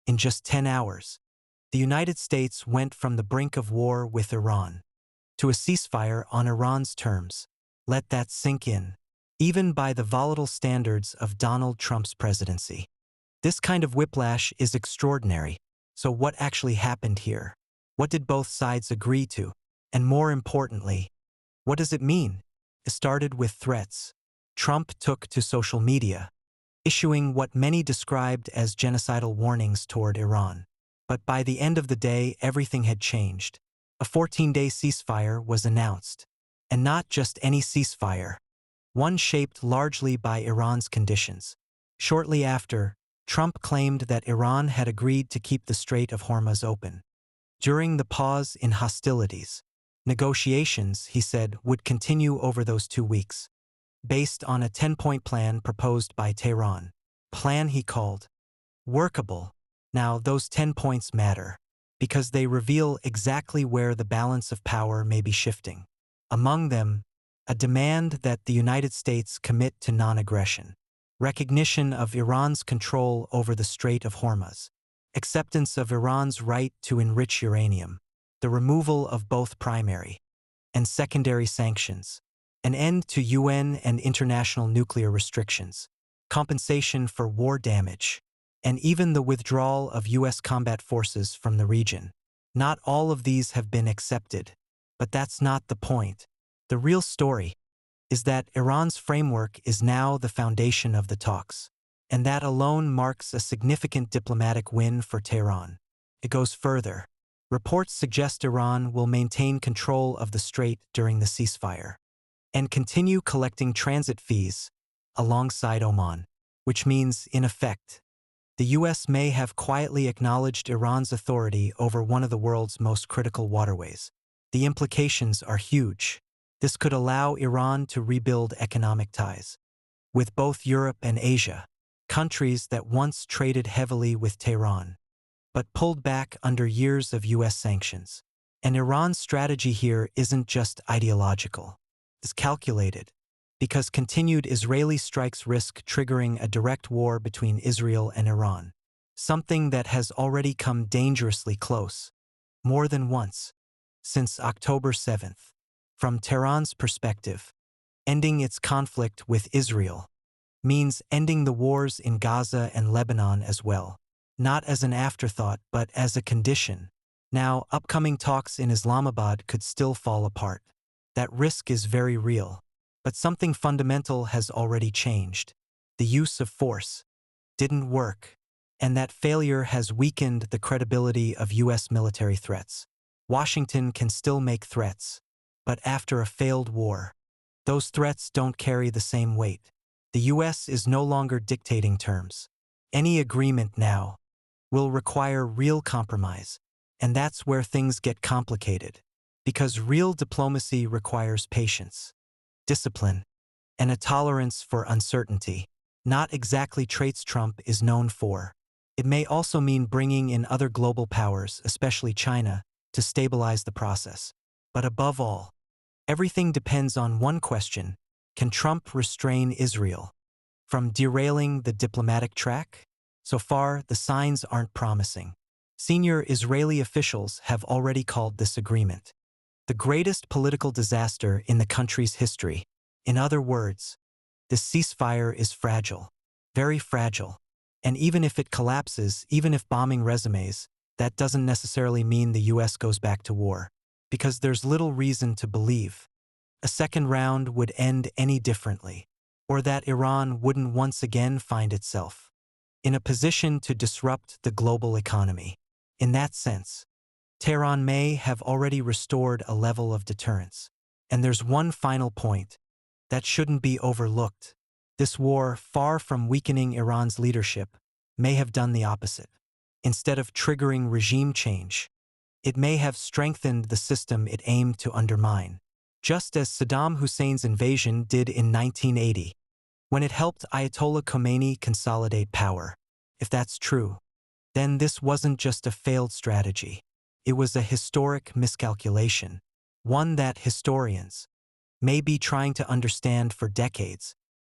In just 10 hours, the United States went from the brink of war with Iran to a ceasefire on Iran's terms. Let that sink in. Even by the volatile standards of Donald Trump's presidency. This kind of whiplash is extraordinary. So what actually happened here? What did both sides agree to? And more importantly, what does it mean? It started with threats. Trump took to social media, issuing what many described as genocidal warnings toward Iran. But by the end of the day, everything had changed. A 14-day ceasefire was announced. And not just any ceasefire. One shaped largely by Iran's conditions. Shortly after, Trump claimed that Iran had agreed to keep the Strait of Hormuz open. During the pause in hostilities, negotiations, he said, would continue over those 2 weeks, based on a 10-point plan proposed by Tehran. Plan he called workable. Now, those 10 points matter, because they reveal exactly where the balance of power may be shifting. Among them, a demand that the United States commit to non-aggression, recognition of Iran's control over the Strait of Hormuz, acceptance of Iran's right to enrich uranium, the removal of both primary and secondary sanctions, an end to UN and international nuclear restrictions, compensation for war damage, and even the withdrawal of U.S. combat forces from the region. Not all of these have been accepted, but that's not the point. The real story is that Iran's framework is now the foundation of the talks, and that alone marks a significant diplomatic win for Tehran. It goes further. Reports suggest Iran will maintain control of the strait during the ceasefire and continue collecting transit fees alongside Oman, which means, in effect, the U.S. may have quietly acknowledged Iran's authority over one of the world's most critical waterways. The implications are huge. This could allow Iran to rebuild economic ties with both Europe and Asia, countries that once traded heavily with Tehran, but pulled back under years of U.S. sanctions. And Iran's strategy here isn't just ideological. It's calculated, because continued Israeli strikes risk triggering a direct war between Israel and Iran, something that has already come dangerously close, more than once, since October 7th. From Tehran's perspective, ending its conflict with Israel means ending the wars in Gaza and Lebanon as well, not as an afterthought but as a condition. Now, upcoming talks in Islamabad could still fall apart. That risk is very real. But something fundamental has already changed. The use of force didn't work, and that failure has weakened the credibility of U.S. military threats. Washington can still make threats, but after a failed war, those threats don't carry the same weight. The U.S. is no longer dictating terms. Any agreement now will require real compromise, and that's where things get complicated, because real diplomacy requires patience, discipline, and a tolerance for uncertainty. Not exactly traits Trump is known for. It may also mean bringing in other global powers, especially China, to stabilize the process. But above all, everything depends on one question: can Trump restrain Israel from derailing the diplomatic track? So far, the signs aren't promising. Senior Israeli officials have already called this agreement the greatest political disaster in the country's history. In other words, this ceasefire is fragile, very fragile. And even if it collapses, even if bombing resumes, that doesn't necessarily mean the U.S. goes back to war, because there's little reason to believe a second round would end any differently, or that Iran wouldn't once again find itself in a position to disrupt the global economy. In that sense, Tehran may have already restored a level of deterrence. And there's one final point that shouldn't be overlooked. This war, far from weakening Iran's leadership, may have done the opposite. Instead of triggering regime change, it may have strengthened the system it aimed to undermine, just as Saddam Hussein's invasion did in 1980, when it helped Ayatollah Khomeini consolidate power. If that's true, then this wasn't just a failed strategy. It was a historic miscalculation, one that historians may be trying to understand for decades.